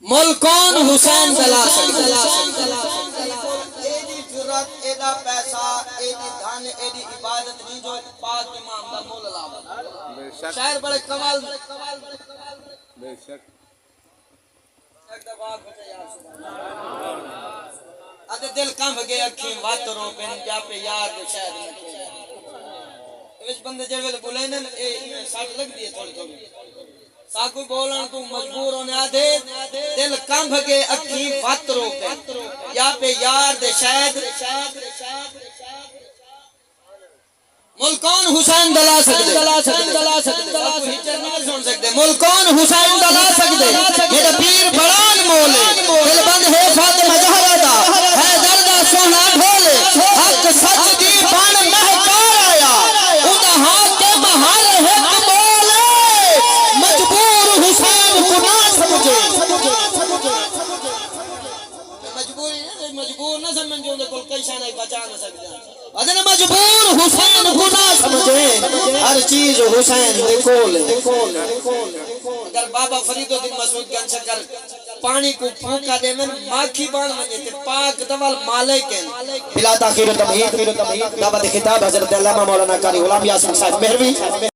ملکان حسین دلا سکتے ایڈی جرات ایڈا پیسہ ایڈی دھن ایڈی عبادت نہیں جو پاک امام دا مول لاؤ شاعر بڑے کمال بے شک ایک دفعہ آدھے دل کم گئے اکھیں وات رو پین جا پہ یار دے شاید اس بندے جے ویلے بولے نا اے ساٹھ لگ دی ہے تھوڑی تھوڑی ساکو بولن تو مجبور ہونے آدھے دل کم بھگے اکھی وات رو پہ یا پہ یار دے شاید ملکان حسین دلا سکتے ملکان حسین دلا سکتے میرے پیر بڑان مولے دل بند ہے فاطمہ زہرا دا ہے دردہ سونا ڈھولے حق سچ دی بان مہکار آیا اندہ ہاتھ کے محال ہے کمولے مجبور حسین کو نہ سمجھے مجبور نہ سمجھ جو کل کئی شاہ نہیں بچا نہ سکتا ادن مجبور حسین کو نہ سمجھے ہر چیز حسین دے کول اگر بابا فرید الدین مسعود گن شکر پانی کو پھونکا دے میں ماکھی بان منجے تے پاک دوال مالک ہیں بلا تاخیر و تمہید دعوت خطاب حضرت علامہ مولانا قاری غلام یاسین صاحب مہروی